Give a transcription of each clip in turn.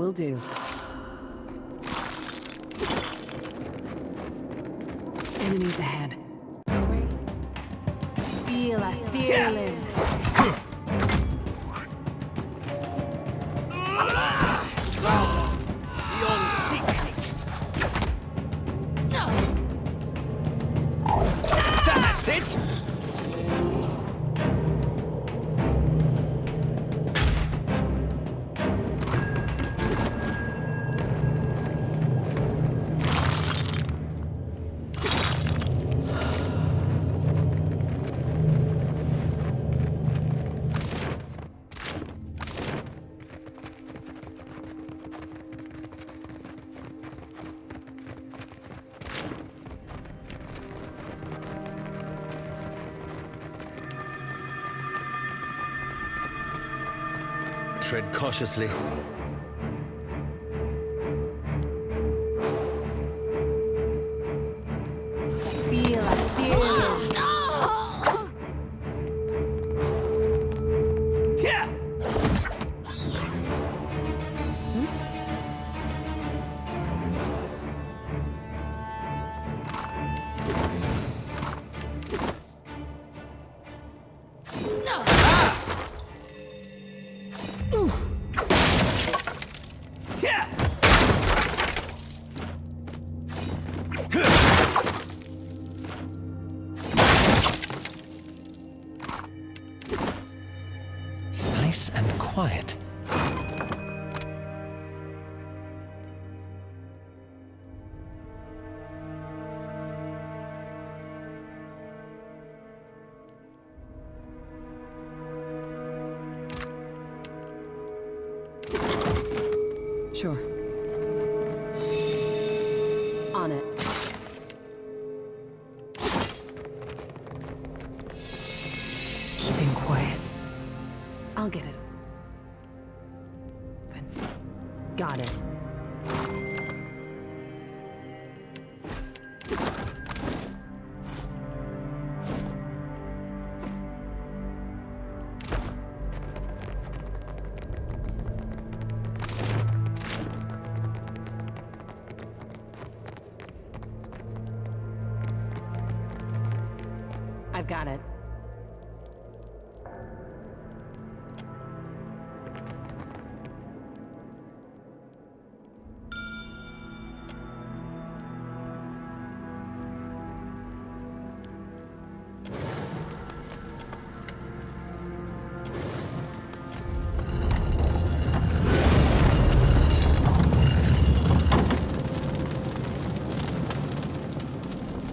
Will do. Enemies ahead. Feel a feeling. That's it! Tread cautiously. Feel a feeling. Yeah! Yeah! Nice and quiet. Sure. On it. Keeping quiet. I'll get it. Open. Got it. I've got it.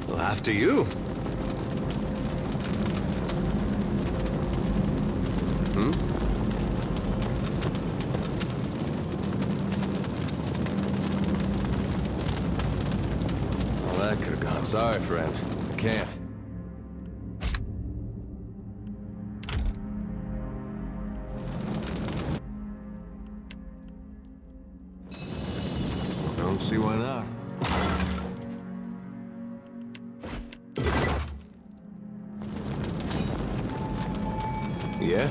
Well, after you. Well, that could have gone. Sorry, friend. I can't. Don't see why not. Yeah?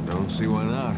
Don't see why not.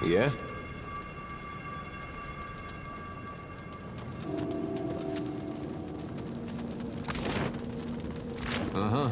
Yeah? Uh-huh.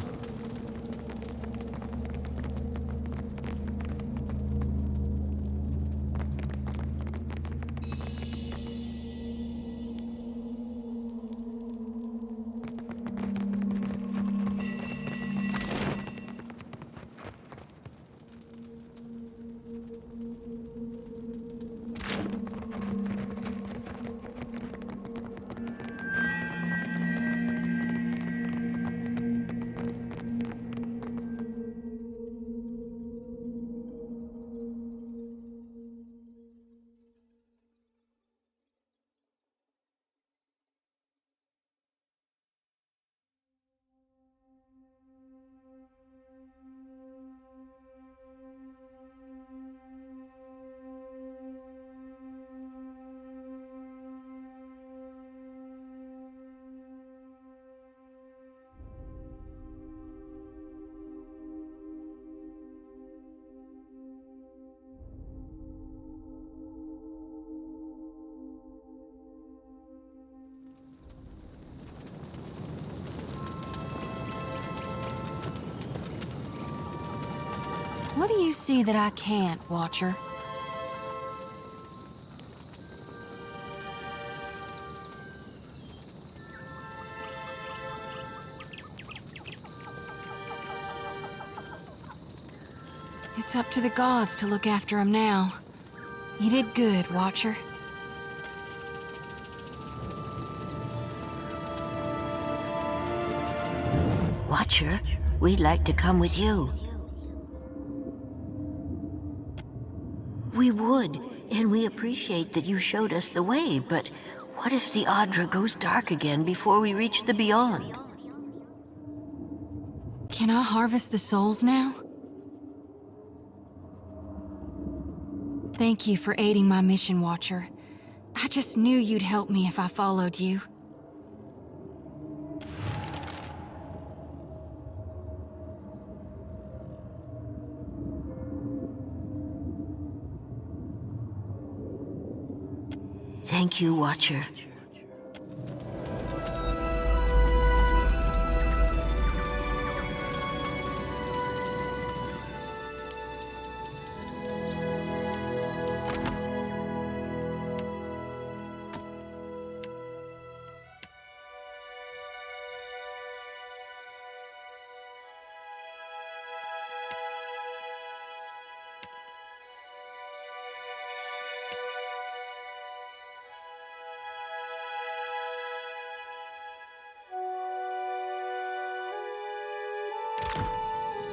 What do you see that I can't, Watcher? It's up to the gods to look after him now. You did good, Watcher. Watcher, we'd like to come with you. We would, and we appreciate that you showed us the way, but what if the Audra goes dark again before we reach the Beyond? Can I harvest the souls now? Thank you for aiding my mission, Watcher. I just knew you'd help me if I followed you. Thank you, Watcher.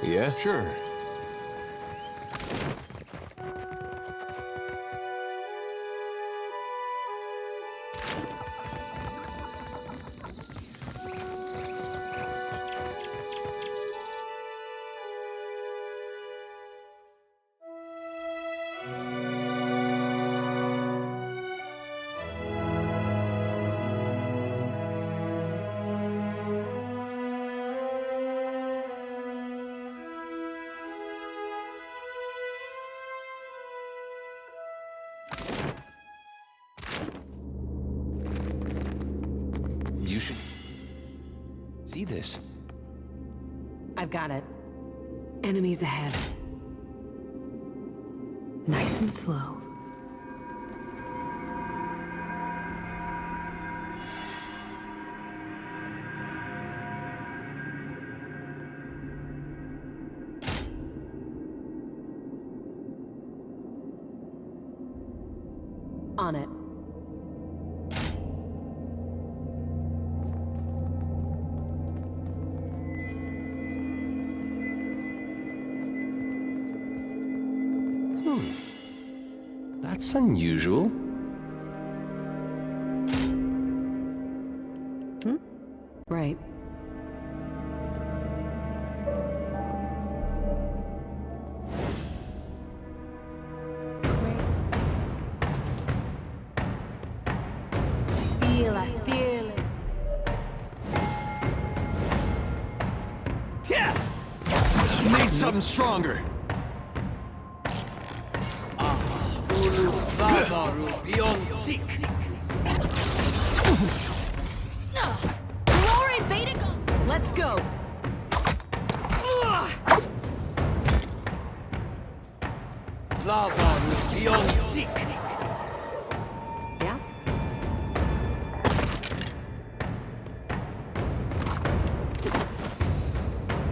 Yeah? Sure. You should see this. I've got it. Enemies ahead. Nice and slow. On it. That's unusual. Right. I feel it. Need something stronger. Glory be to God! Let's go. Yeah?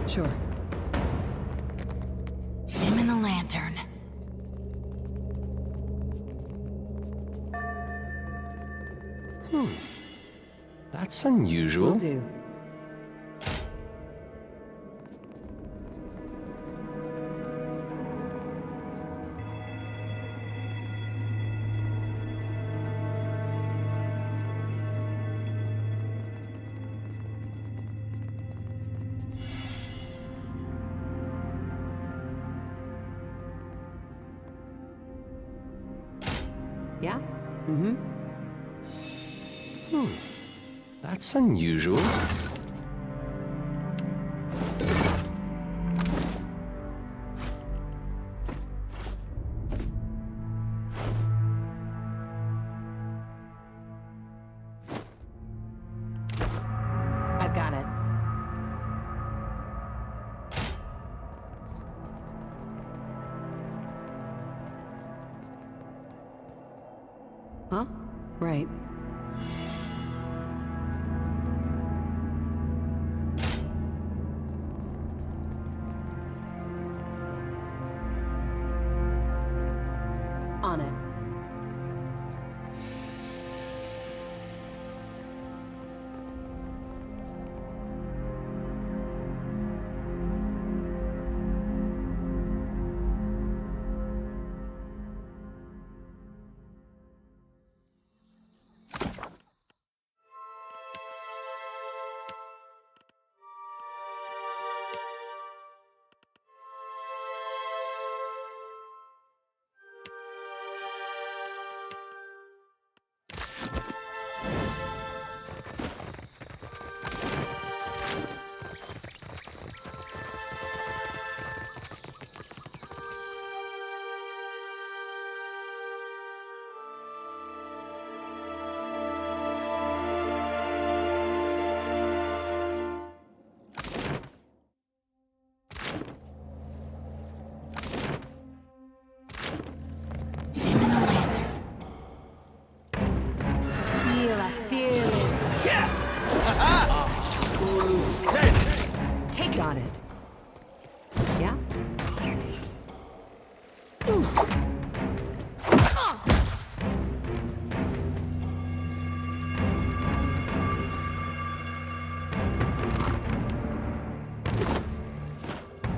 Sure. Dim in the lantern. That's unusual. Will do. Yeah? Mm-hmm. That's unusual. I've got it. Huh? Right. On it. Dim in the lantern. Feel, I feel it. Take got it. Yeah?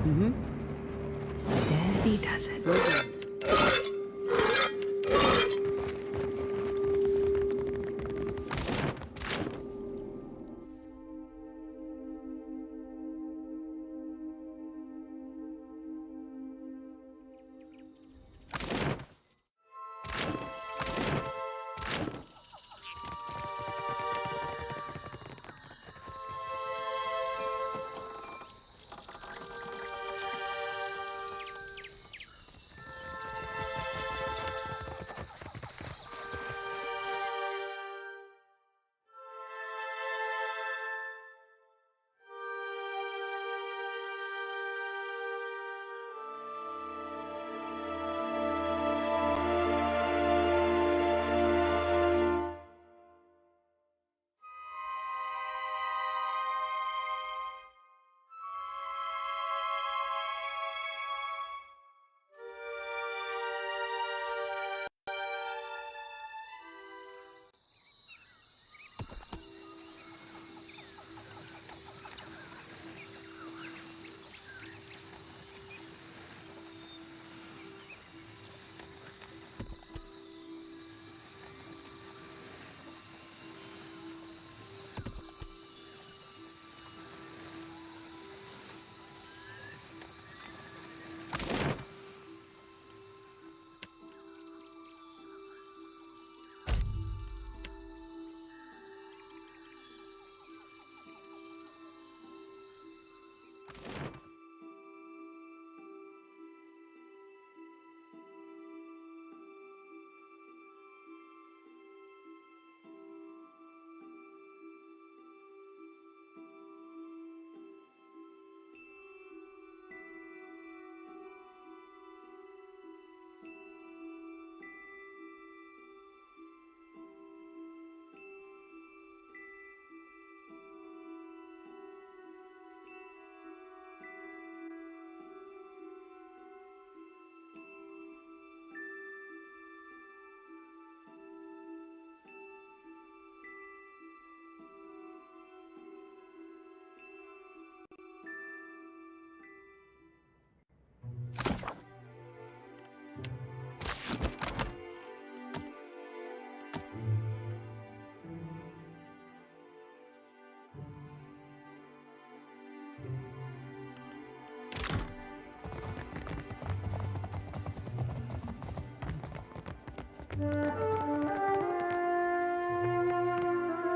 Mm-hmm. Steady does it.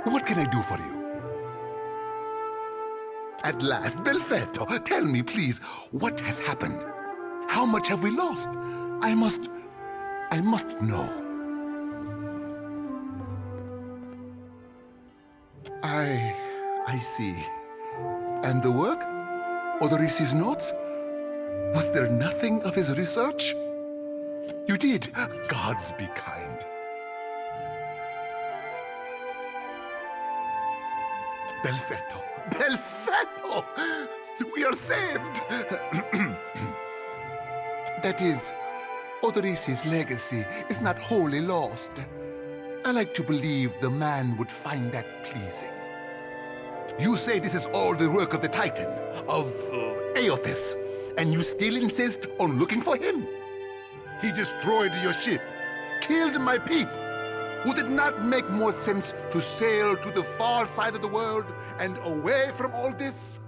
What can I do for you? At last, Belfetto, tell me, please, what has happened? How much have we lost? I must know. I see. And the work? Odorisi's notes? Was there nothing of his research? You did. Gods be kind. Belfetto! Belfetto! We are saved! That is, Odorisi's legacy is not wholly lost. I like to believe the man would find that pleasing. You say this is all the work of the Titan, of Aothis, and you still insist on looking for him? He destroyed your ship, killed my people. Would it not make more sense to sail to the far side of the world and away from all this?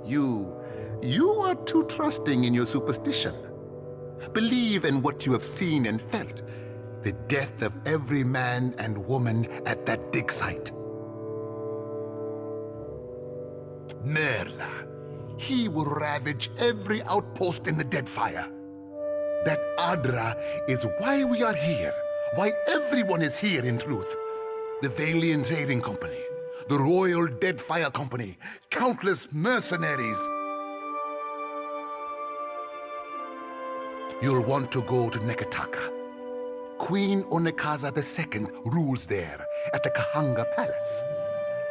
You are too trusting in your superstition. Believe in what you have seen and felt. The death of every man and woman at that dig site. Merla, he will ravage every outpost in the Deadfire. That Adra is why we are here, why everyone is here in truth. The Valiant Trading Company, the Royal Deadfire Company, countless mercenaries. You'll want to go to Nekataka. Queen Onekaza II rules there at the Kahanga Palace.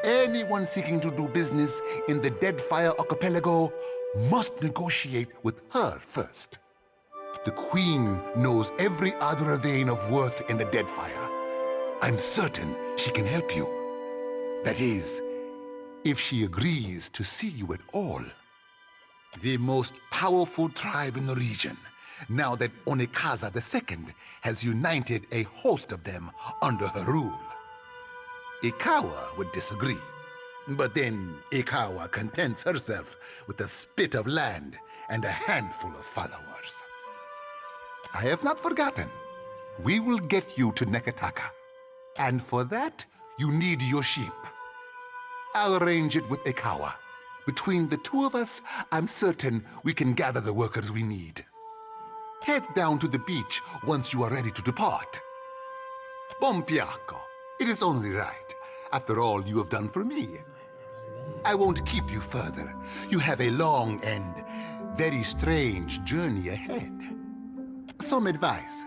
Anyone seeking to do business in the Deadfire Archipelago must negotiate with her first. The Queen knows every Adra vein of worth in the Deadfire. I'm certain she can help you. That is, if she agrees to see you at all. The most powerful tribe in the region, now that Onekaza II has united a host of them under her rule. Ikawa would disagree, but then Ikawa contents herself with a spit of land and a handful of followers. I have not forgotten. We will get you to Nekataka, and for that, you need your sheep. I'll arrange it with Ikawa. Between the two of us, I'm certain we can gather the workers we need. Head down to the beach once you are ready to depart. Bompiacco, it is only right, after all you have done for me. I won't keep you further. You have a long and very strange journey ahead. Some advice.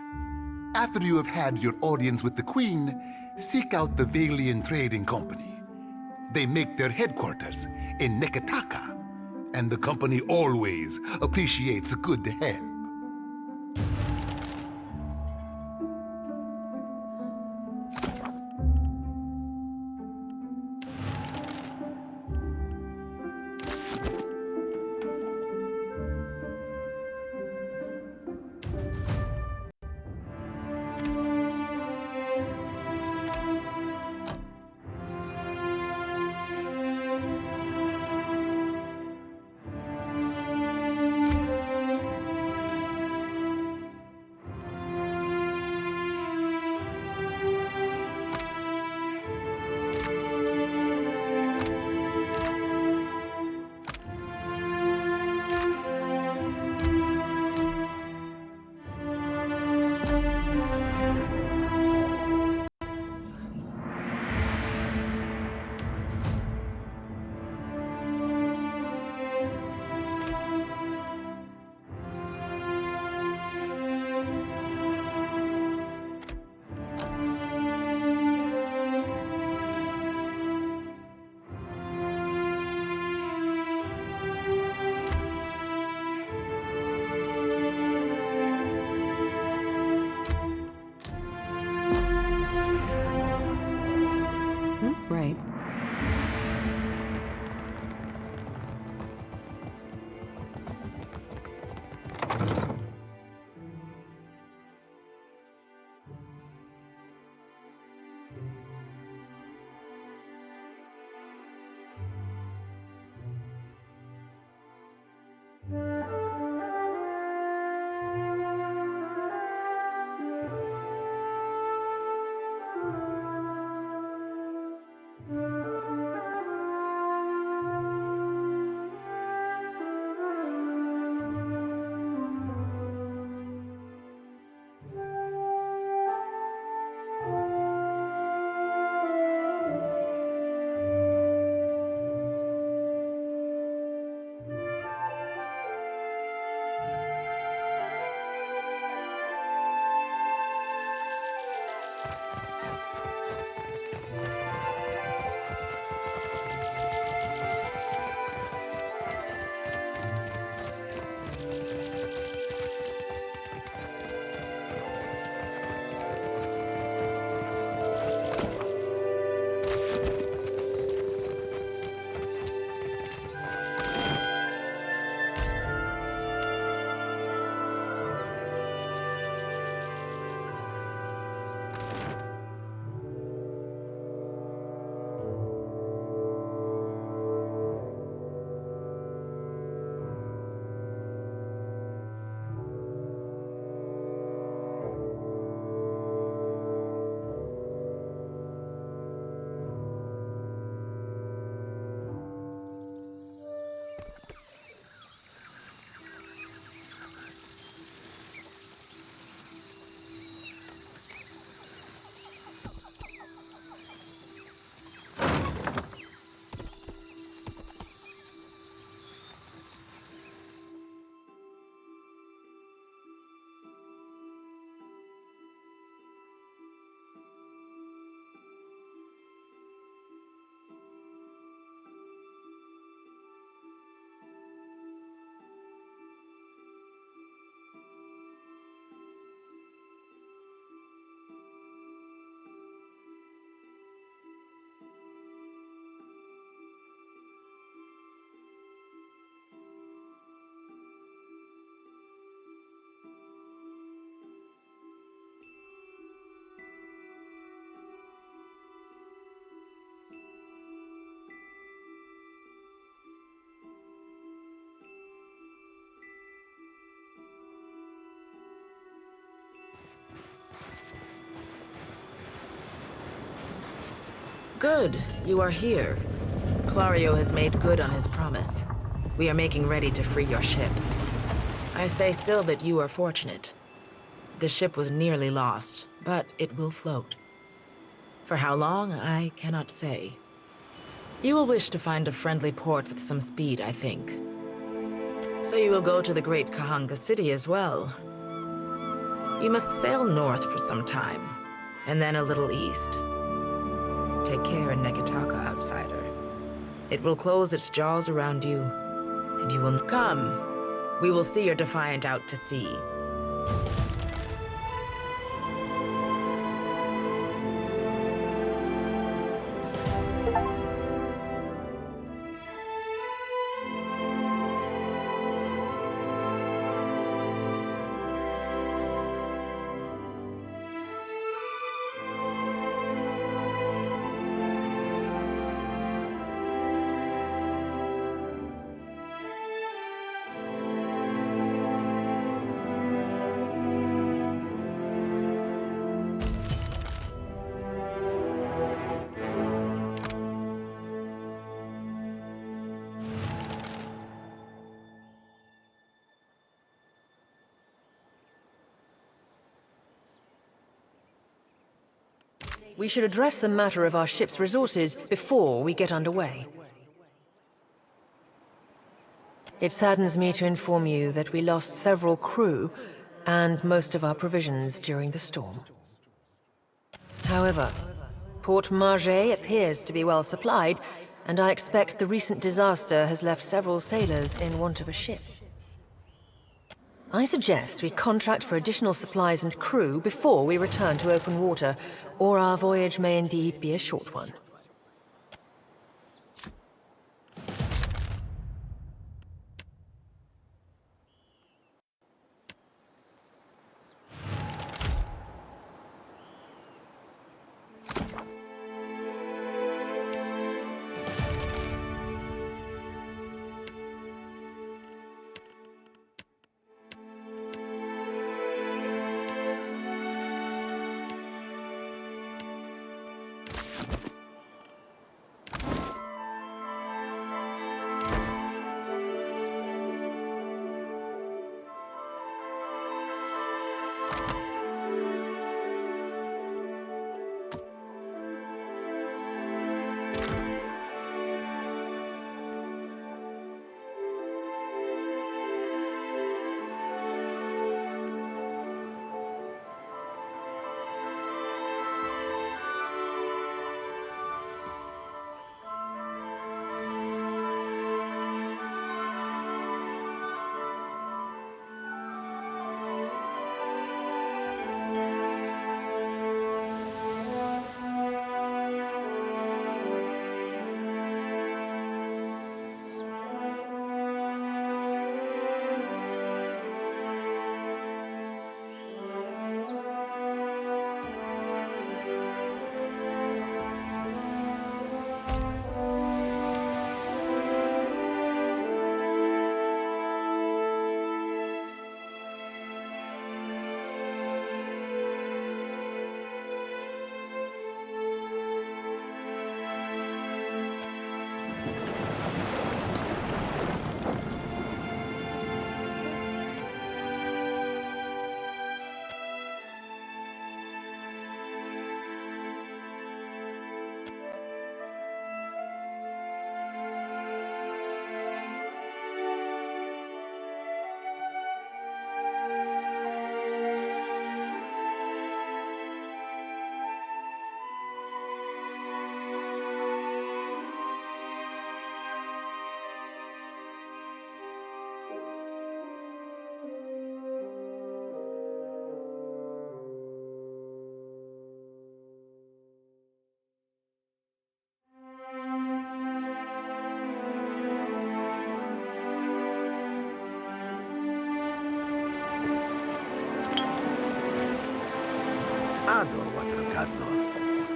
After you have had your audience with the Queen, seek out the Valiant Trading Company. They make their headquarters in Nekataka, and the company always appreciates good help. Right. Good, you are here. Clario has made good on his promise. We are making ready to free your ship. I say still that you are fortunate. The ship was nearly lost, but it will float. For how long, I cannot say. You will wish to find a friendly port with some speed, I think. So you will go to the great Kahanga city as well. You must sail north for some time, and then a little east. Take care, Negataka outsider. It will close its jaws around you, and you will come. We will see your Defiant out to sea. We should address the matter of our ship's resources before we get underway. It saddens me to inform you that we lost several crew and most of our provisions during the storm. However, Port Margé appears to be well supplied, and I expect the recent disaster has left several sailors in want of a ship. I suggest we contract for additional supplies and crew before we return to open water, or our voyage may indeed be a short one.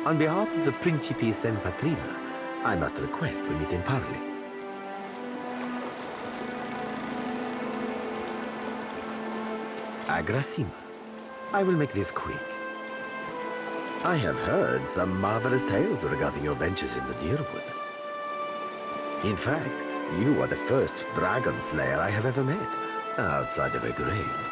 On behalf of the Principes and Patrina, I must request we meet in parley. Agrasima. I will make this quick. I have heard some marvelous tales regarding your ventures in the Deerwood. In fact, you are the first dragon slayer I have ever met, outside of a grave.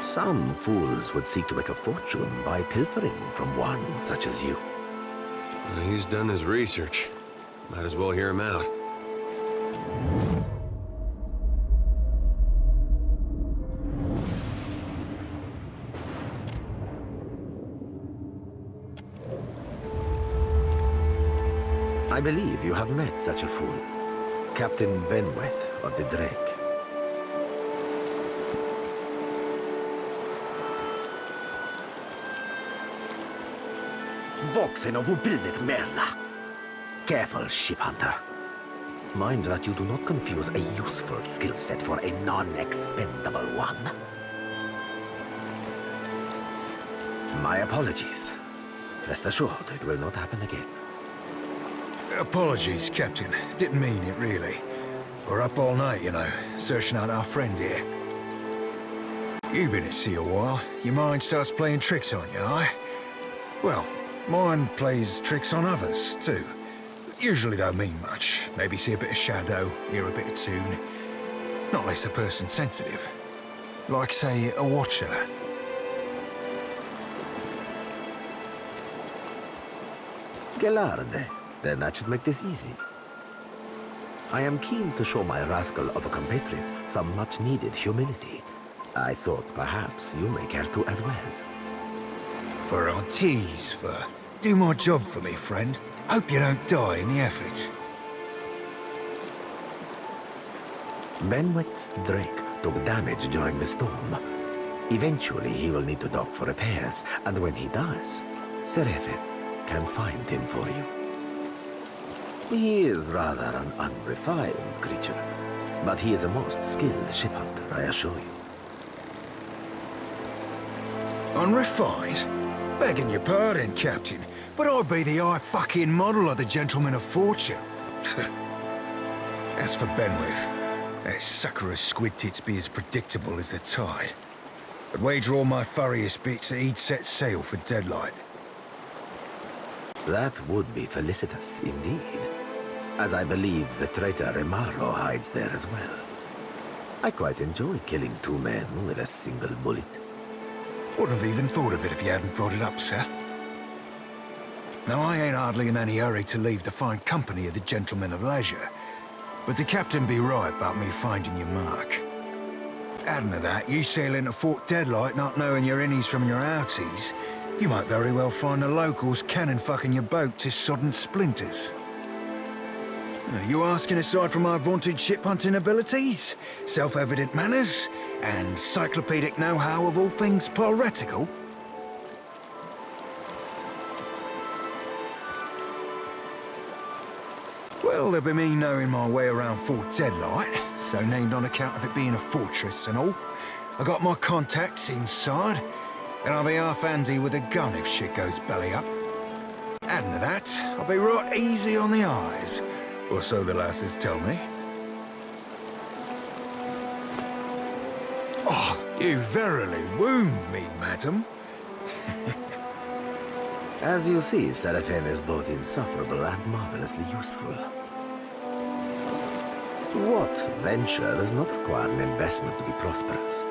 Some fools would seek to make a fortune by pilfering from one such as you. He's done his research. Might as well hear him out. I believe you have met such a fool. Captain Benweth of the Drake. Voxen of Ubilnet Merla. Careful, ship hunter. Mind that you do not confuse a useful skill set for a non-expendable one. My apologies. Rest assured, it will not happen again. Apologies, Captain. Didn't mean it, really. We're up all night, you know, searching out our friend here. You've been at sea a while. Your mind starts playing tricks on you, aye? Well, mine plays tricks on others, too. Usually don't mean much. Maybe see a bit of shadow, hear a bit of tune. Not unless the person's sensitive. Like, say, a watcher. Gelarde. Then that should make this easy. I am keen to show my rascal of a compatriot some much-needed humility. I thought perhaps you may care to as well. For our teas, for do my job for me, friend. Hope you don't die in the effort. Benweth's Drake took damage during the storm. Eventually, he will need to dock for repairs, and when he does, Seraphin can find him for you. He is rather an unrefined creature, but he is a most skilled ship hunter, I assure you. Unrefined? Begging your pardon, Captain, but I'd be the fucking model of the gentleman of fortune. As for Benweth, that sucker of squid tits be as predictable as the tide. I'd wager all my furriest bits that he'd set sail for Deadlight. That would be felicitous indeed, as I believe the traitor Remaro hides there as well. I quite enjoy killing two men with a single bullet. Wouldn't have even thought of it if you hadn't brought it up, sir. Now, I ain't hardly in any hurry to leave the fine company of the gentlemen of leisure, but the captain be right about me finding your mark. Adding to that, you sail into Fort Deadlight not knowing your innies from your outies, you might very well find the locals cannon fucking your boat to sodden splinters. Are you asking aside from my vaunted ship hunting abilities, self-evident manners, and encyclopedic know-how of all things piratical? Well, there'll be me knowing my way around Fort Deadlight, so named on account of it being a fortress and all. I got my contacts inside, and I'll be half handy with a gun if shit goes belly up. Adding to that, I'll be right easy on the eyes. Or so the lasses tell me. Oh, you verily wound me, madam. As you see, Seraphin is both insufferable and marvelously useful. What venture does not require an investment to be prosperous?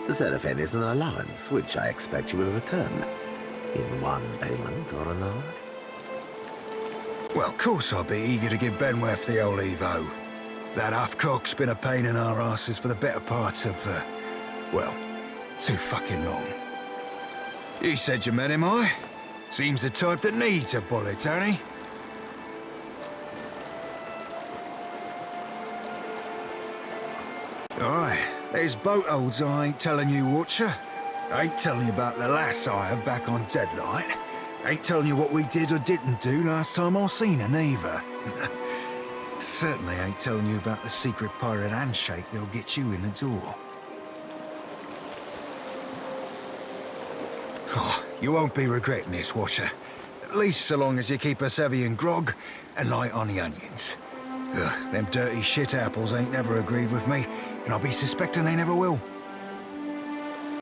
Seraphin is an allowance, which I expect you will return, in one payment or another. Well, of course I'll be eager to give Benweth the old Evo. That half-cock's been a pain in our asses for the better part of, well, too fucking long. You said you met him, aye? Seems the type that needs a bullet, ain't he? Aye, there's boat holds I ain't telling you, Watcher. I ain't telling you about the lass I have back on Deadlight. Ain't telling you what we did or didn't do last time I seen her, neither. Certainly ain't telling you about the secret pirate handshake that'll get you in the door. Oh, you won't be regretting this, Watcher. At least so long as you keep us heavy in grog and light on the onions. Ugh, them dirty shit apples ain't never agreed with me, and I'll be suspecting they never will.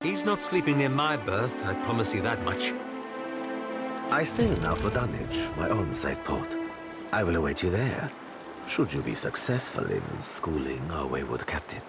He's not sleeping near my berth, I promise you that much. I sail now for Dunwich, my own safe port. I will await you there, should you be successful in schooling our wayward captain.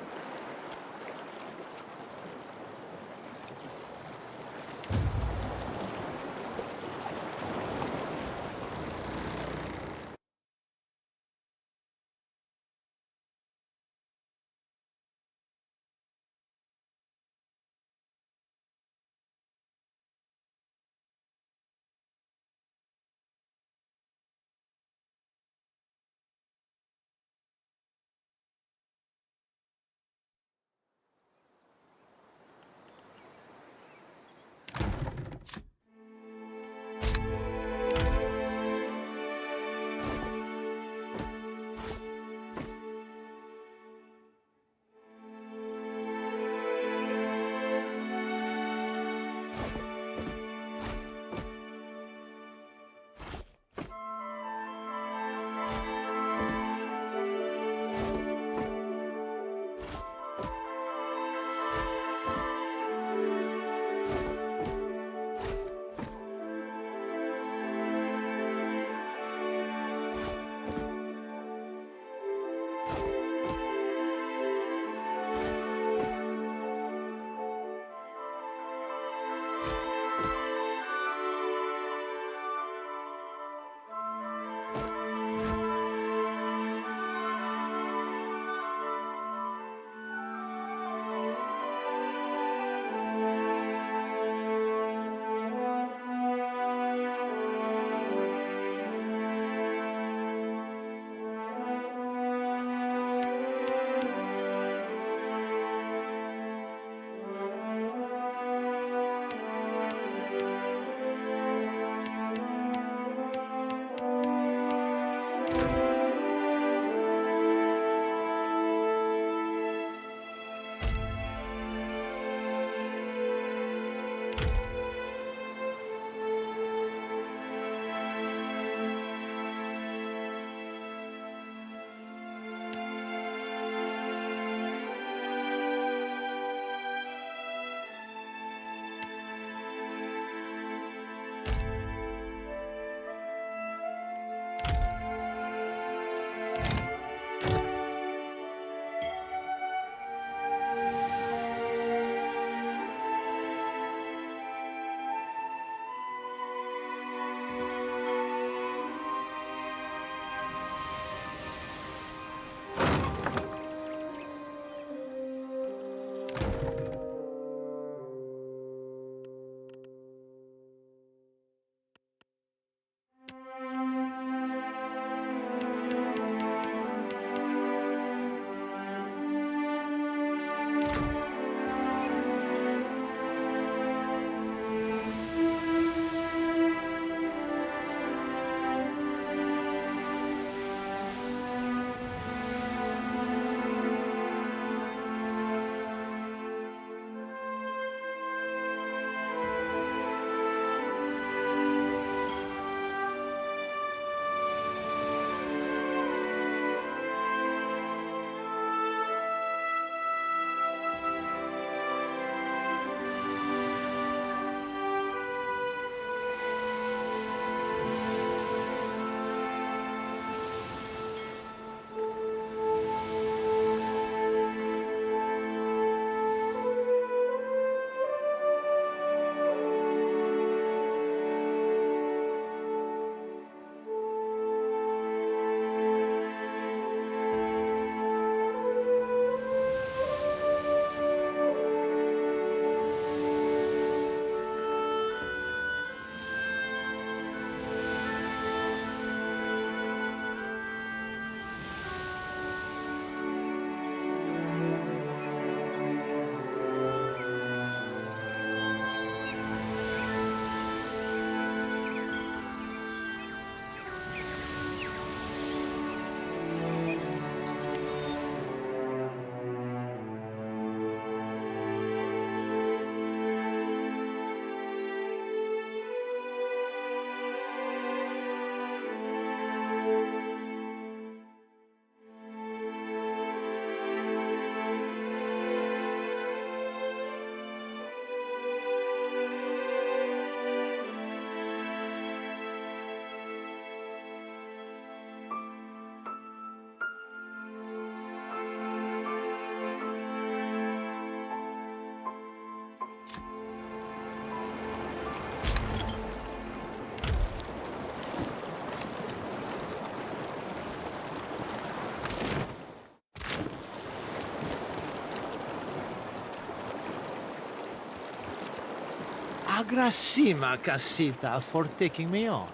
Gracima, Casita, for taking me on.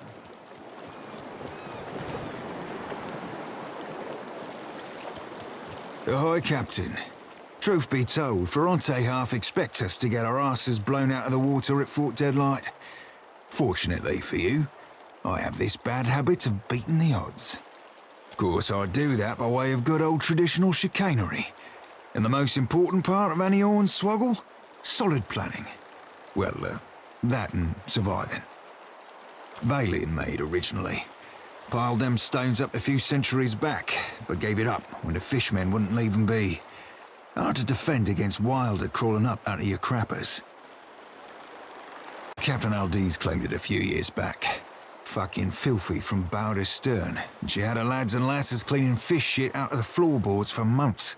Ahoy, Captain. Truth be told, Ferrante half expects us to get our asses blown out of the water at Fort Deadlight. Fortunately for you, I have this bad habit of beating the odds. Of course, I do that by way of good old traditional chicanery. And the most important part of any hornswoggle? Solid planning. Well, that and surviving. Valian made originally. Piled them stones up a few centuries back, but gave it up when the fishmen wouldn't leave them be. Hard to defend against Wilder crawling up out of your crappers. Captain Aldiz claimed it a few years back. Fucking filthy from bow to stern, and she had her lads and lasses cleaning fish shit out of the floorboards for months.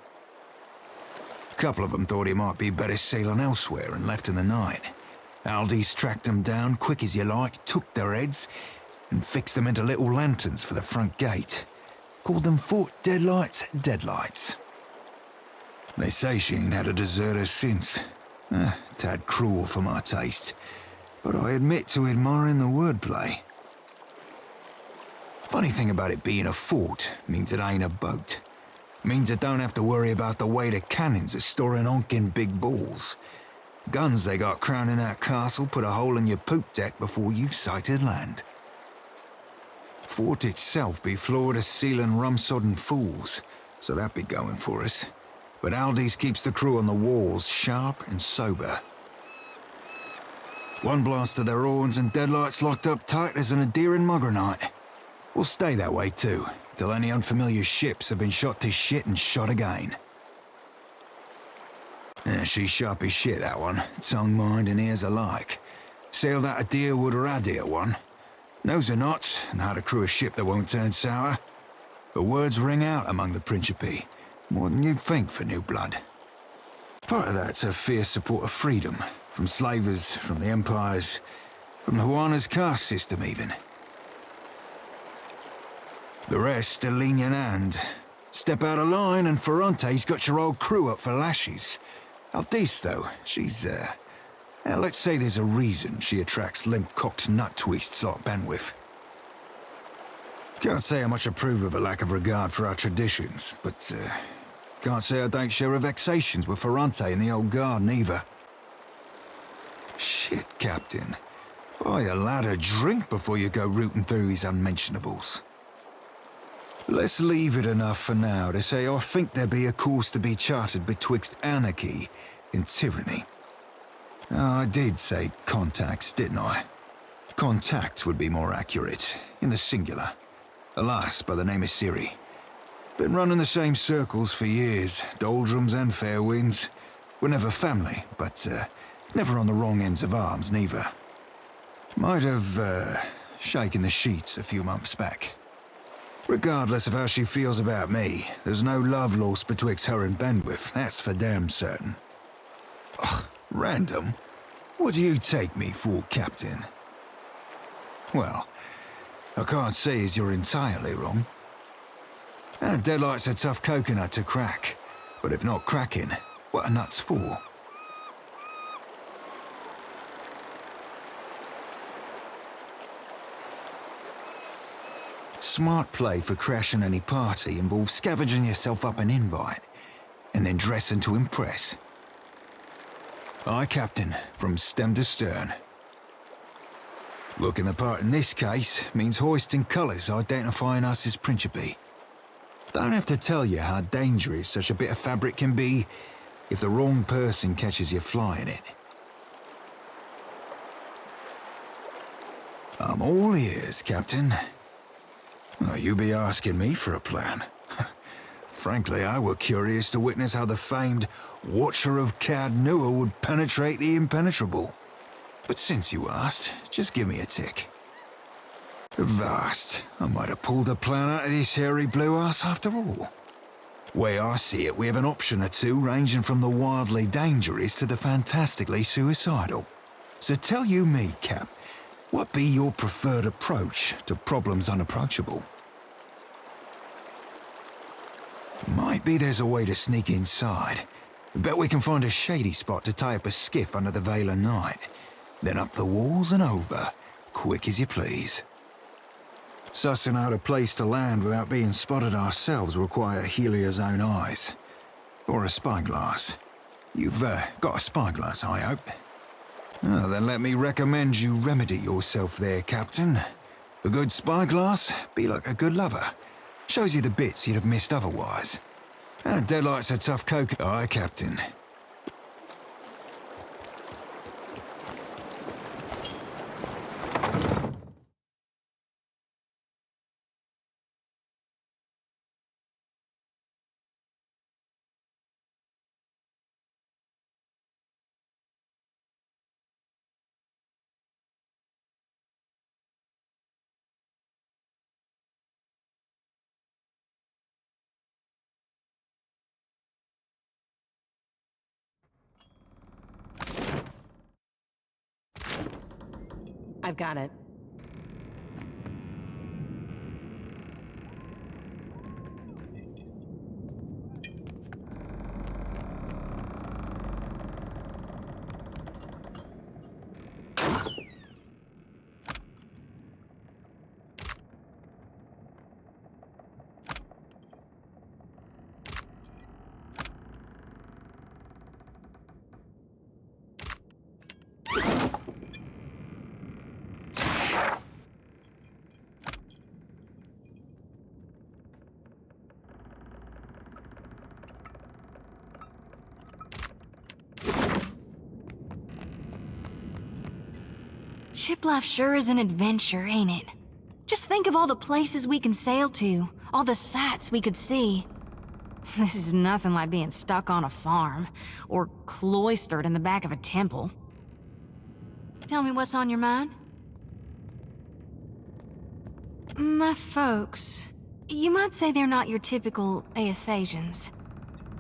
A couple of them thought it might be better sailing elsewhere and left in the night. Aldiz tracked them down quick as you like, took their heads, and fixed them into little lanterns for the front gate. Called them Fort Deadlight's Deadlights. They say she ain't had a deserter since. Tad cruel for my taste, but I admit to admiring the wordplay. Funny thing about it being a fort means it ain't a boat. Means it don't have to worry about the way the cannons are storing honking big balls. Guns they got crowning that castle put a hole in your poop deck before you've sighted land. Fort itself be floored of ceiling rum-sodden fools, so that be going for us. But Aldi's keeps the crew on the walls sharp and sober. One blast of their horns and Deadlight's locked up tight as an endearing mugger night. We'll stay that way too, till any unfamiliar ships have been shot to shit and shot again. She's sharp as shit, that one. Tongue, mind, and ears alike. Sailed out of Deerwood or Adir one. Knows her knots and how to crew a ship that won't turn sour. But words ring out among the Principe, more than you'd think for new blood. Part of that's her fierce support of freedom, from slavers, from the empires, from the Juana's caste system even. The rest are lenient and step out of line and Ferrante's got your old crew up for lashes. Aldiz, though, she's, let's say there's a reason she attracts limp-cocked nut-twists like Benwith. Can't say I much approve of a lack of regard for our traditions, but, can't say I don't share her vexations with Ferrante and the old garden either. Shit, Captain. Buy a lad a drink before you go rooting through his unmentionables. Let's leave it enough for now to say I think there be a course to be charted betwixt anarchy and tyranny. I did say contacts, didn't I? Contact would be more accurate, in the singular. A lass by the name of Siri. Been running the same circles for years, doldrums and fair winds. We're never family, but never on the wrong ends of arms neither. Might have shaken the sheets a few months back. Regardless of how she feels about me, there's no love lost betwixt her and Benwith, that's for damn certain. Ugh, random? What do you take me for, Captain? Well, I can't say as you're entirely wrong. Deadlight's a tough coconut to crack, but if not cracking, what are nuts for? Smart play for crashing any party involves scavenging yourself up an invite, and then dressing to impress. Aye, Captain, from stem to stern. Looking the part in this case means hoisting colours identifying us as Principe. Don't have to tell you how dangerous such a bit of fabric can be if the wrong person catches you flying it. I'm all ears, Captain. Oh, you be asking me for a plan. Frankly, I were curious to witness how the famed Watcher of Cad Nua would penetrate the impenetrable. But since you asked, just give me a tick. Vast, I might have pulled a plan out of this hairy blue ass after all. Way I see it, we have an option or two ranging from the wildly dangerous to the fantastically suicidal. So tell you me, Cap, what be your preferred approach to problems unapproachable? Might be there's a way to sneak inside. Bet we can find a shady spot to tie up a skiff under the veil of night. then up the walls and over, quick as you please. Sussing out a place to land without being spotted ourselves will require Helia's own eyes. Or a spyglass. You've got a spyglass, I hope. Oh, then let me recommend you remedy yourself there, Captain. A good spyglass be like a good lover. Shows you the bits you'd have missed otherwise. Deadlight's a tough coke. Aye, Captain. I've got it. Ship life sure is an adventure, ain't it? Just think of all the places we can sail to, all the sights we could see. This is nothing like being stuck on a farm, or cloistered in the back of a temple. Tell me what's on your mind? My folks, you might say they're not your typical Aethasians.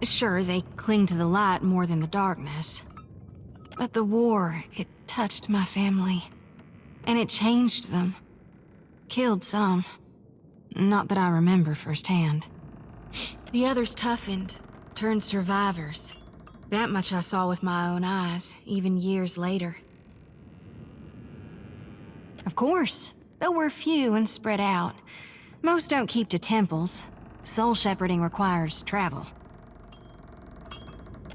Sure, they cling to the light more than the darkness. But the war, it touched my family. And it changed them. Killed some. Not that I remember firsthand. The others toughened, turned survivors. That much I saw with my own eyes, even years later. Of course, though we're few and spread out. Most don't keep to temples. Soul shepherding requires travel.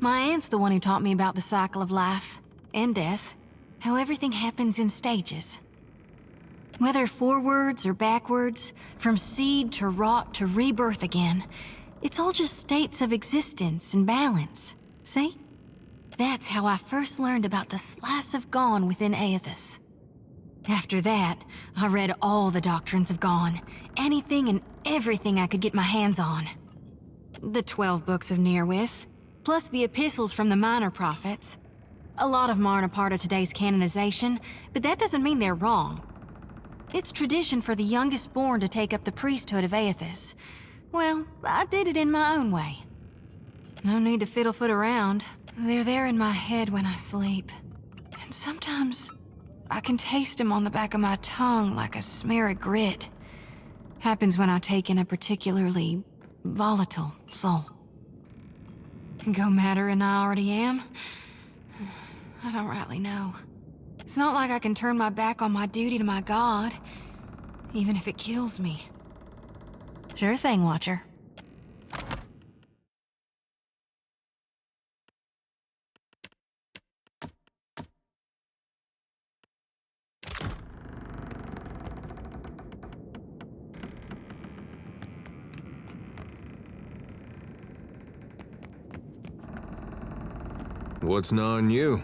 My aunt's the one who taught me about the cycle of life and death. How everything happens in stages. Whether forwards or backwards, from seed to rot to rebirth again, it's all just states of existence and balance. See? That's how I first learned about the slice of Gone within Aethys. After that, I read all the doctrines of Gone, anything and everything I could get my hands on. The 12 books of Nearwith, plus the epistles from the minor prophets. A lot of them aren't a part of today's canonization, but that doesn't mean they're wrong. It's tradition for the youngest born to take up the priesthood of Aethys. Well, I did it in my own way. No need to fiddle-foot around. They're there in my head when I sleep. And sometimes I can taste them on the back of my tongue like a smear of grit. Happens when I take in a particularly volatile soul. Go madder than I already am? I don't rightly know. It's not like I can turn my back on my duty to my god, even if it kills me. Sure thing, Watcher. What's gnawing you?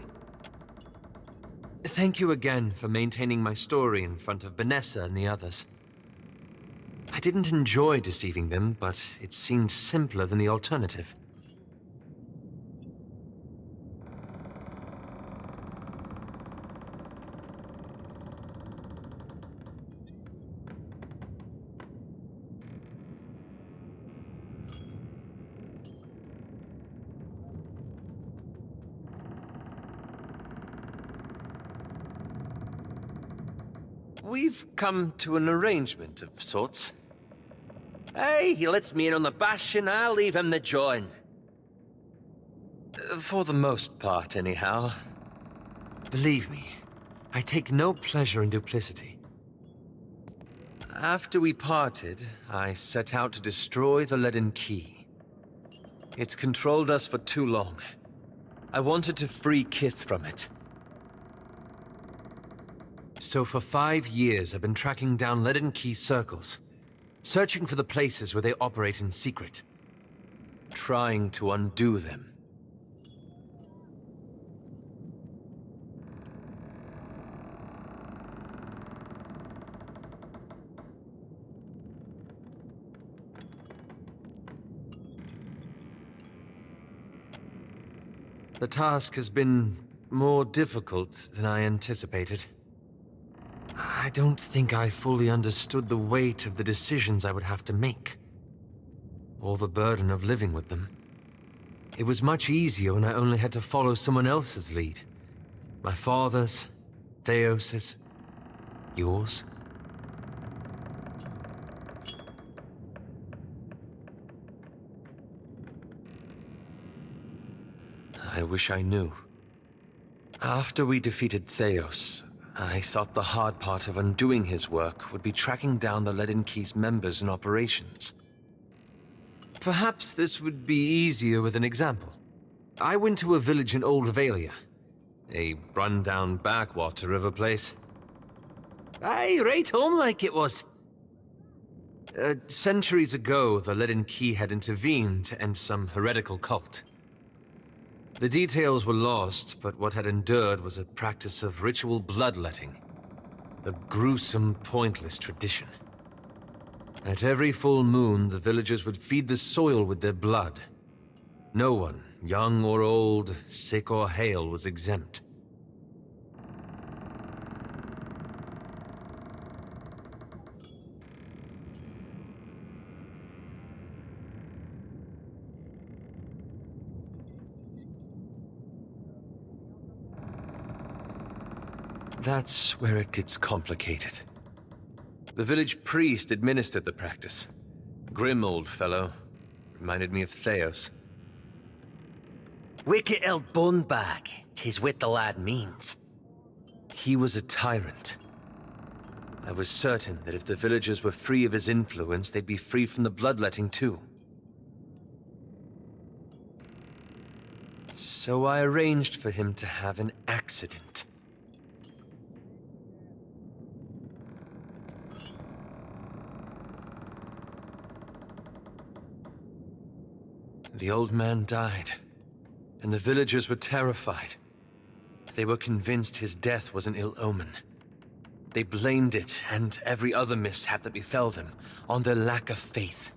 Thank you again for maintaining my story in front of Vanessa and the others. I didn't enjoy deceiving them, but it seemed simpler than the alternative. We've come to an arrangement of sorts. Hey, he lets me in on the bash and I'll leave him the join. For the most part, anyhow. Believe me, I take no pleasure in duplicity. After we parted, I set out to destroy the leaden key. It's controlled us for too long. I wanted to free Kith from it. So for 5 years, I've been tracking down leaden key circles, searching for the places where they operate in secret, trying to undo them. The task has been more difficult than I anticipated. I don't think I fully understood the weight of the decisions I would have to make, or the burden of living with them. It was much easier when I only had to follow someone else's lead. My father's, Theos's, yours. I wish I knew. After we defeated Theos, I thought the hard part of undoing his work would be tracking down the Leaden Key's members and operations. Perhaps this would be easier with an example. I went to a village in Old Valia, a run-down backwater of a place. Aye, right home like it was. Centuries ago, the Leaden Key had intervened to end some heretical cult. The details were lost, but what had endured was a practice of ritual bloodletting. A gruesome, pointless tradition. At every full moon, the villagers would feed the soil with their blood. No one, young or old, sick or hale, was exempt. That's where it gets complicated. The village priest administered the practice. Grim old fellow. Reminded me of Theos. Wicked old bunbag, 'tis what the lad means. He was a tyrant. I was certain that if the villagers were free of his influence, they'd be free from the bloodletting too. So I arranged for him to have an accident. The old man died, and the villagers were terrified. They were convinced his death was an ill omen. They blamed it, and every other mishap that befell them, on their lack of faith.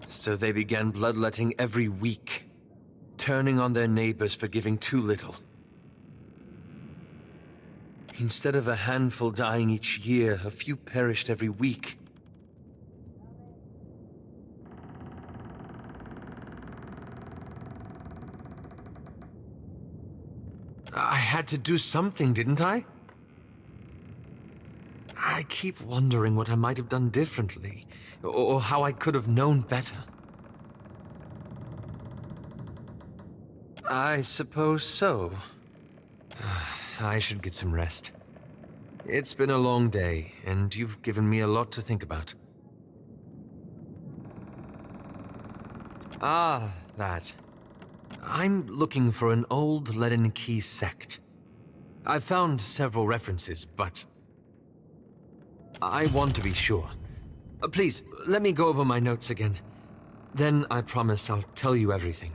So they began bloodletting every week, turning on their neighbors for giving too little. Instead of a handful dying each year, a few perished every week. I had to do something, didn't I? I keep wondering what I might have done differently, or how I could have known better. I suppose so. I should get some rest. It's been a long day, and you've given me a lot to think about. Ah, that. I'm looking for an old Leaden Key sect. I've found several references, but I want to be sure. Please, let me go over my notes again. Then I promise I'll tell you everything.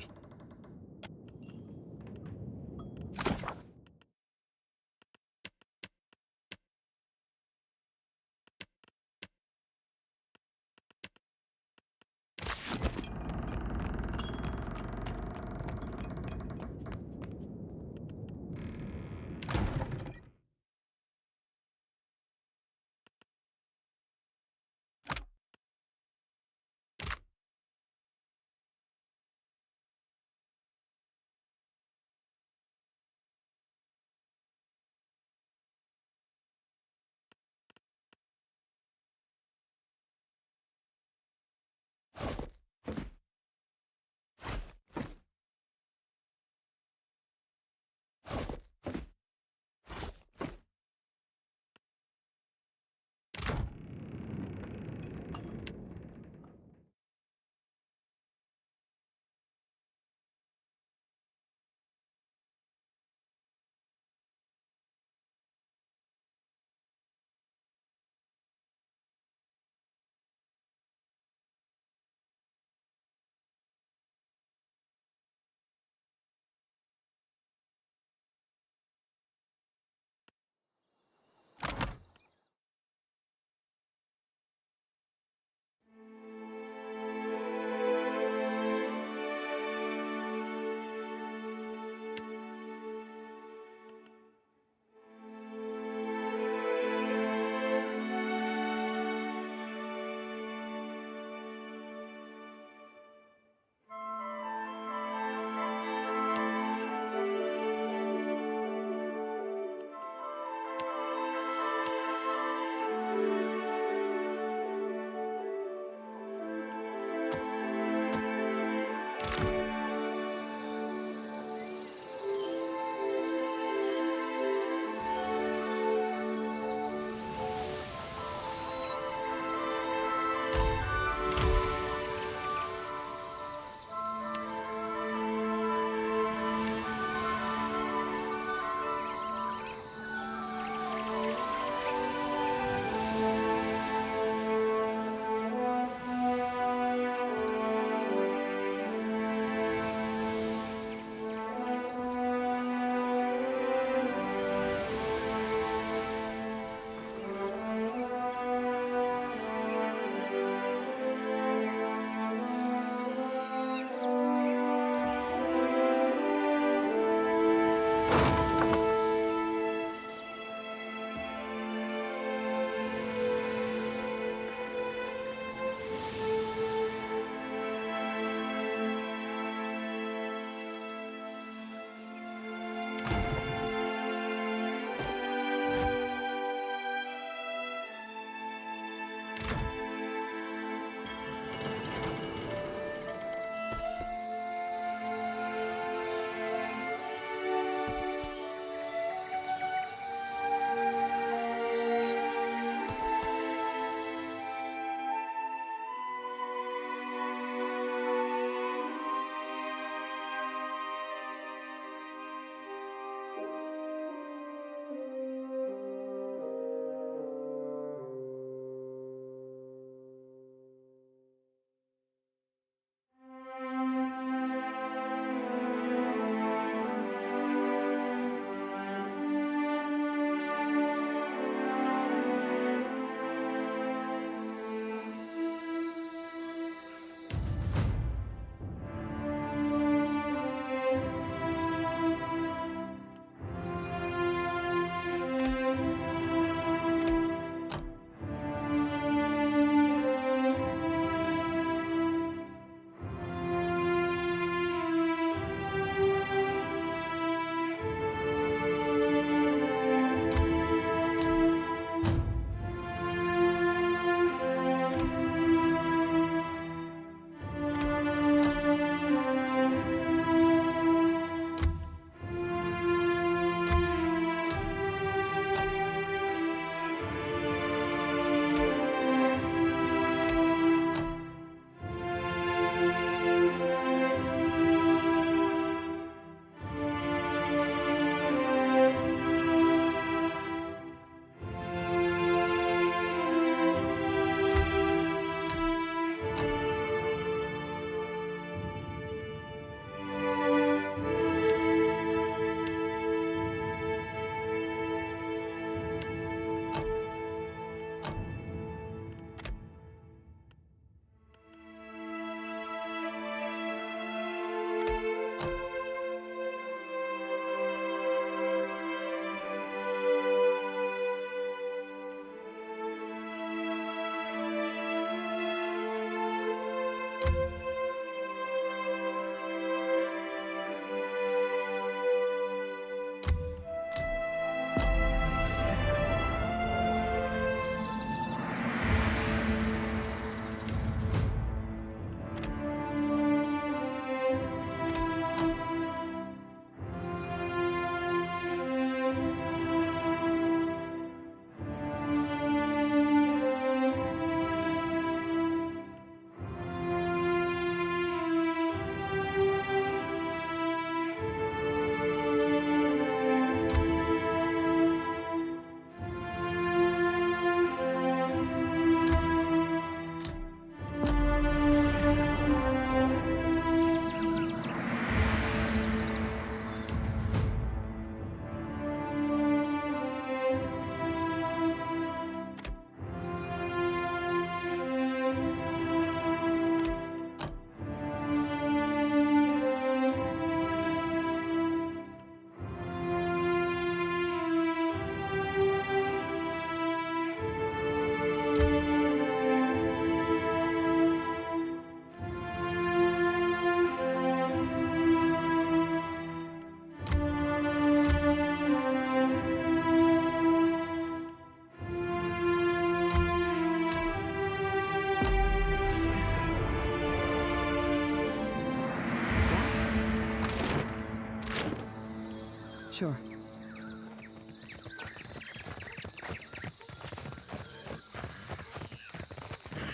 Sure.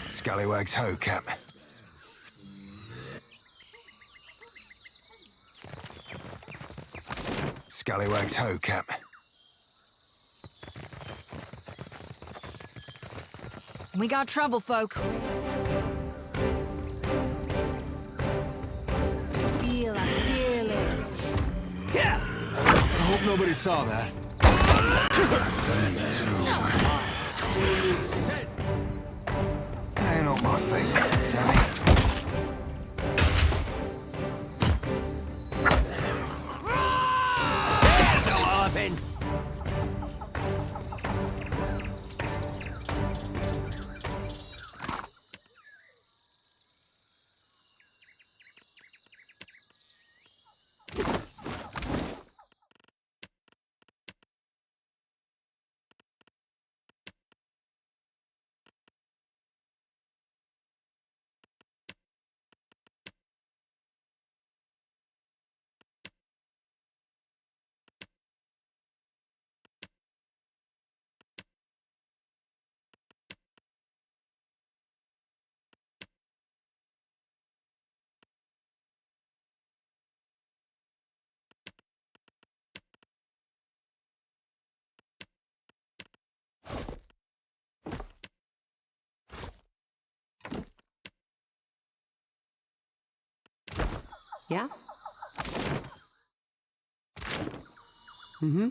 Scallywags ho, Cap. Scallywags ho, Cap. We got trouble, folks. Feel it. Yeah! I hope nobody saw that. Ain't on my feet, Sally. Yeah? Mm-hmm.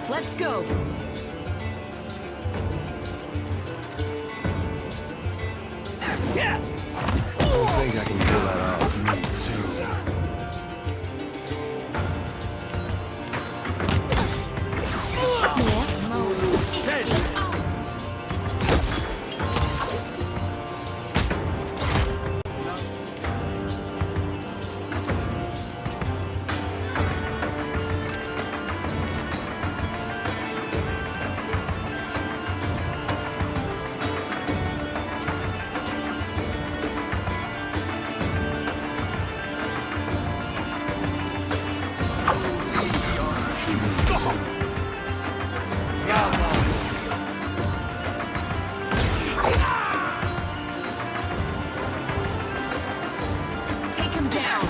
Let's go! I think I can pull that off. Me too. Take him down!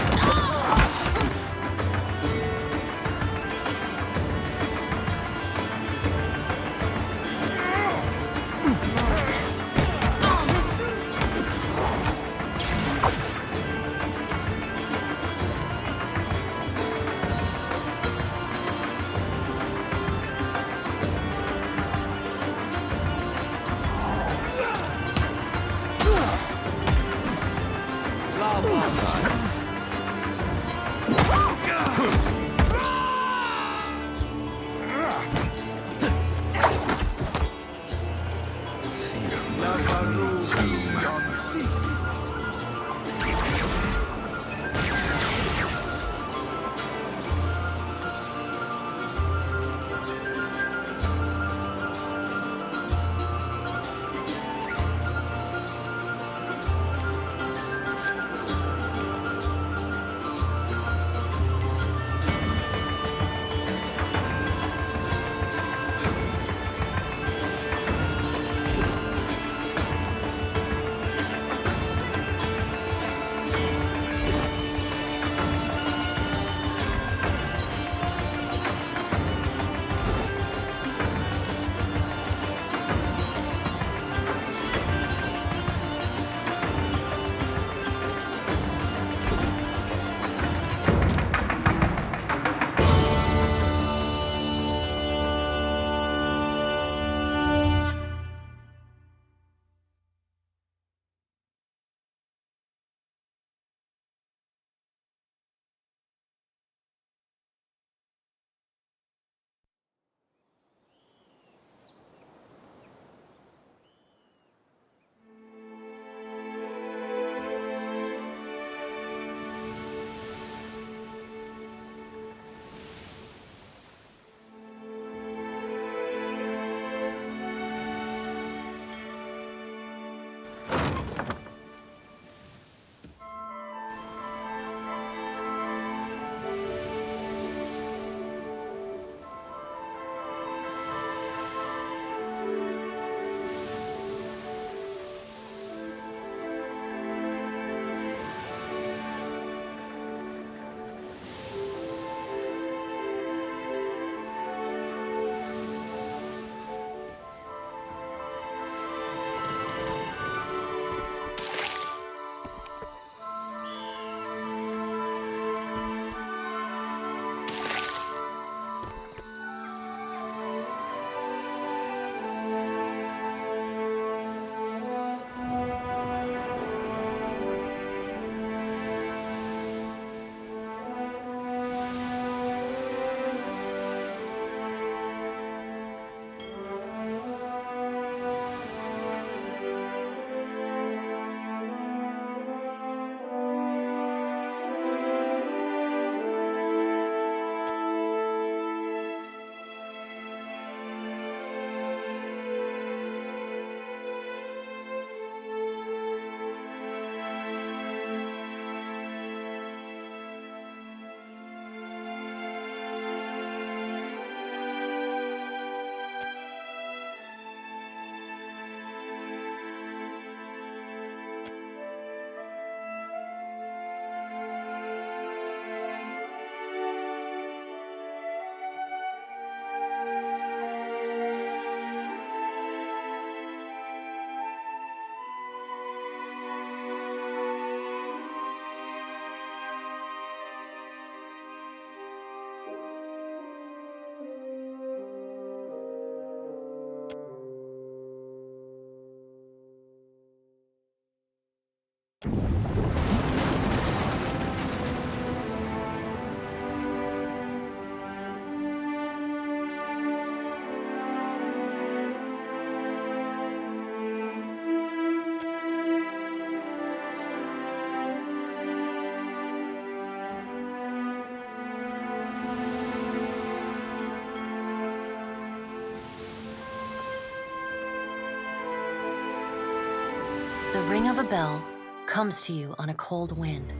ring of a bell comes to you on a cold wind.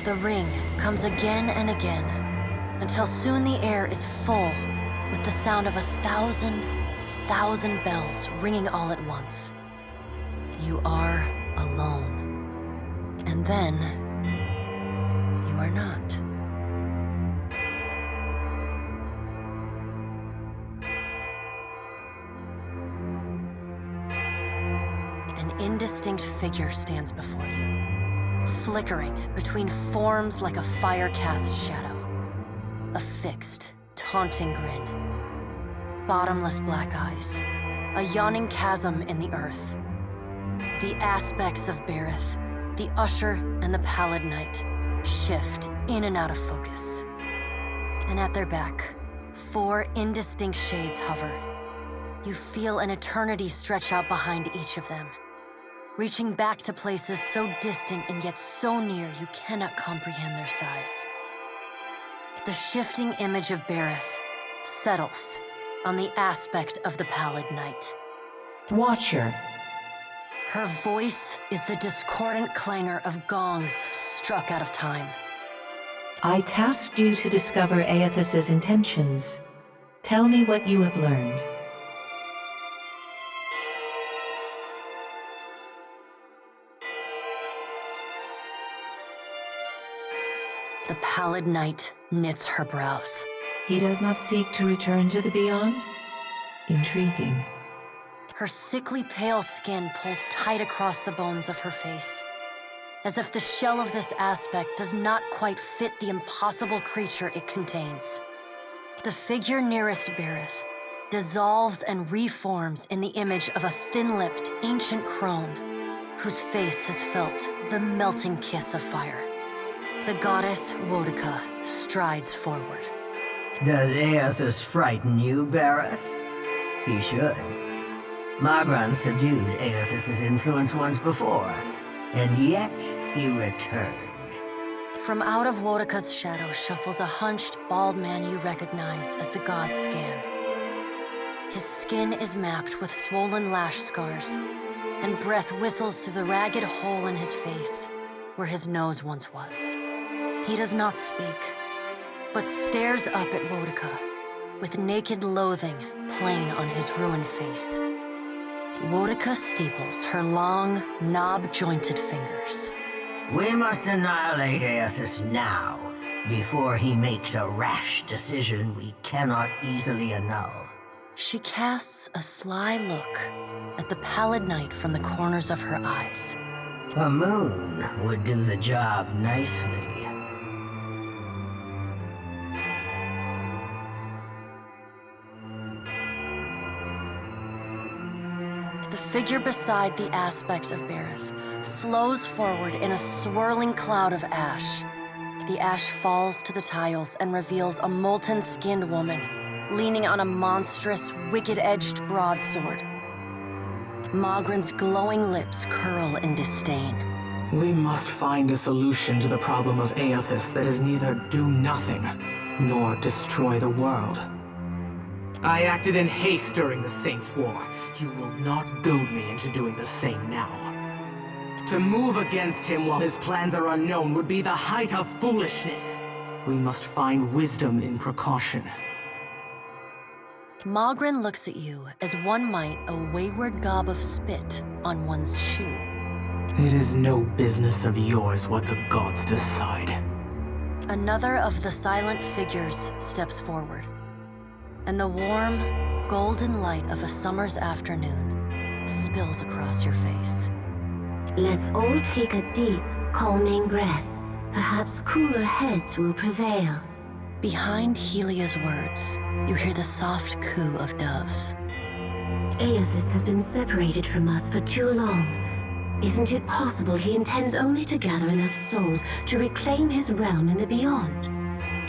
The ring comes again and again, until soon the air is full with the sound of 1,000 bells ringing all at once. You are alone. And then, you are not. An indistinct figure stands before you, flickering between forms like a fire-cast shadow. A fixed, taunting grin. Bottomless black eyes. A yawning chasm in the earth. The aspects of Bareth, the Usher and the Pallid Knight, shift in and out of focus. And at their back, 4 indistinct shades hover. You feel an eternity stretch out behind each of them, reaching back to places so distant and yet so near you cannot comprehend their size. The shifting image of Bareth settles on the aspect of the Pallid Knight. Watcher. Her voice is the discordant clangor of gongs struck out of time. I tasked you to discover Aethys's intentions. Tell me what you have learned. The Pallid Knight knits her brows. He does not seek to return to the Beyond? Intriguing. Her sickly pale skin pulls tight across the bones of her face, as if the shell of this aspect does not quite fit the impossible creature it contains. The figure nearest Bareth dissolves and reforms in the image of a thin-lipped, ancient crone, whose face has felt the melting kiss of fire. The goddess Wodica strides forward. Does Aethys frighten you, Bareth? He should. Magran subdued Aethys's influence once before, and yet he returned. From out of Wodica's shadow shuffles a hunched, bald man you recognize as the god Scan. His skin is mapped with swollen lash scars, and breath whistles through the ragged hole in his face where his nose once was. He does not speak, but stares up at Wodica with naked loathing plain on his ruined face. Wodica steeples her long, knob-jointed fingers. We must annihilate Aethys now, before he makes a rash decision we cannot easily annul. She casts a sly look at the Pallid Knight from the corners of her eyes. A moon would do the job nicely. The figure beside the aspect of Bareth flows forward in a swirling cloud of ash. The ash falls to the tiles and reveals a molten-skinned woman leaning on a monstrous, wicked-edged broadsword. Magran's glowing lips curl in disdain. We must find a solution to the problem of Aethys that is neither do nothing, nor destroy the world. I acted in haste during the Saints' War. You will not goad me into doing the same now. To move against him while his plans are unknown would be the height of foolishness. We must find wisdom in precaution. Magran looks at you as one might a wayward gob of spit on one's shoe. It is no business of yours what the gods decide. Another of the silent figures steps forward, and the warm, golden light of a summer's afternoon spills across your face. Let's all take a deep, calming breath. Perhaps cooler heads will prevail. Behind Helia's words, you hear the soft coo of doves. Aethys has been separated from us for too long. Isn't it possible he intends only to gather enough souls to reclaim his realm in the Beyond?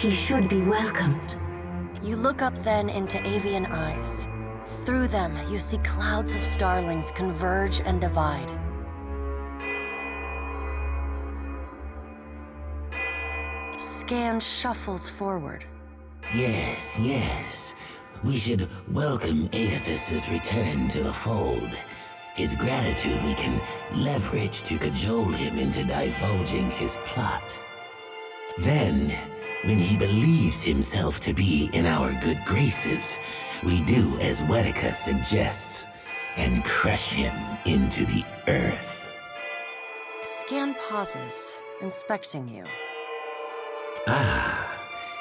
He should be welcomed. You look up then into avian eyes. Through them, you see clouds of starlings converge and divide. Scan shuffles forward. Yes, yes. We should welcome Aethys's return to the fold. His gratitude we can leverage to cajole him into divulging his plot. Then, when he believes himself to be in our good graces, we do as Wedeka suggests, and crush him into the earth. Scan pauses, inspecting you. Ah,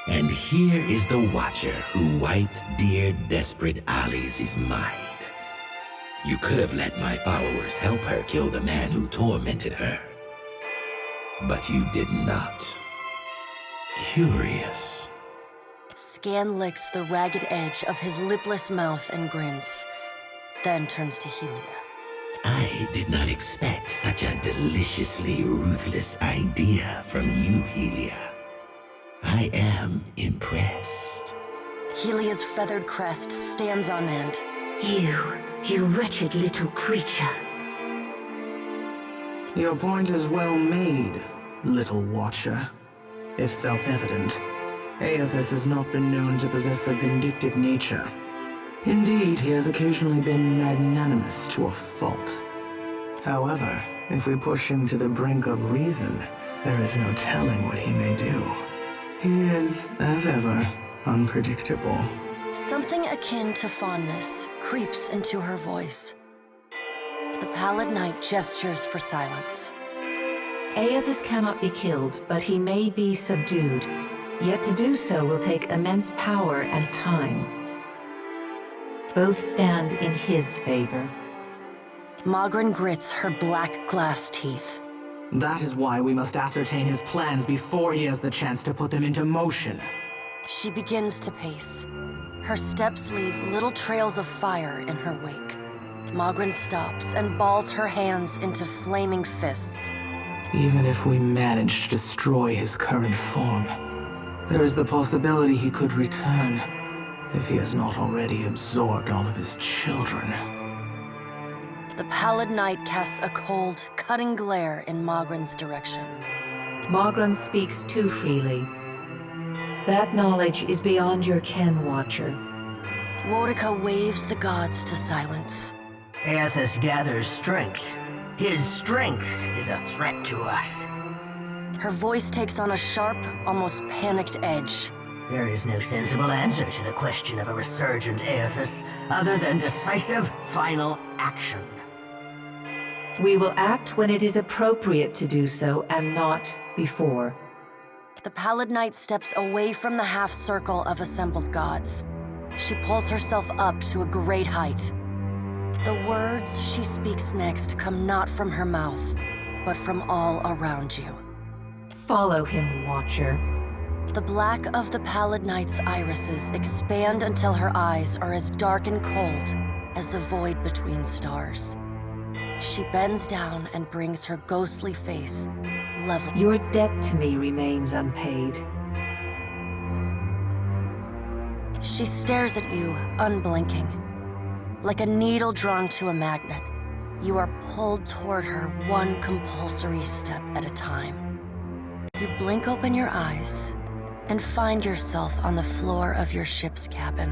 and here is the Watcher who wiped dear desperate Alice's mind. You could have let my followers help her kill the man who tormented her. But you did not. Curious. Scan licks the ragged edge of his lipless mouth and grins, then turns to Helia. I did not expect such a deliciously ruthless idea from you, Helia. I am impressed. Helia's feathered crest stands on end. You wretched little creature. Your point is well made, little Watcher. If self-evident, Aethys has not been known to possess a vindictive nature. Indeed, he has occasionally been magnanimous to a fault. However, if we push him to the brink of reason, there is no telling what he may do. He is, as ever, unpredictable. Something akin to fondness creeps into her voice. The Pallid Knight gestures for silence. Aethys cannot be killed, but he may be subdued. Yet to do so will take immense power and time. Both stand in his favor. Magran grits her black glass teeth. That is why we must ascertain his plans before he has the chance to put them into motion. She begins to pace. Her steps leave little trails of fire in her wake. Magran stops and balls her hands into flaming fists. Even if we manage to destroy his current form, there is the possibility he could return, if he has not already absorbed all of his children. The Pallid Knight casts a cold, cutting glare in Magran's direction. Magran speaks too freely. That knowledge is beyond your ken, Watcher. Wodeka waves the gods to silence. Aethys gathers strength. His strength is a threat to us. Her voice takes on a sharp, almost panicked edge. There is no sensible answer to the question of a resurgent Aethys, other than decisive, final action. We will act when it is appropriate to do so, and not before. The Pallid Knight steps away from the half-circle of assembled gods. She pulls herself up to a great height. The words she speaks next come not from her mouth, but from all around you. Follow him, Watcher. The black of the Pallid Knight's irises expand until her eyes are as dark and cold as the void between stars. She bends down and brings her ghostly face level. Your debt to me remains unpaid. She stares at you, unblinking. Like a needle drawn to a magnet, you are pulled toward her one compulsory step at a time. You blink open your eyes and find yourself on the floor of your ship's cabin.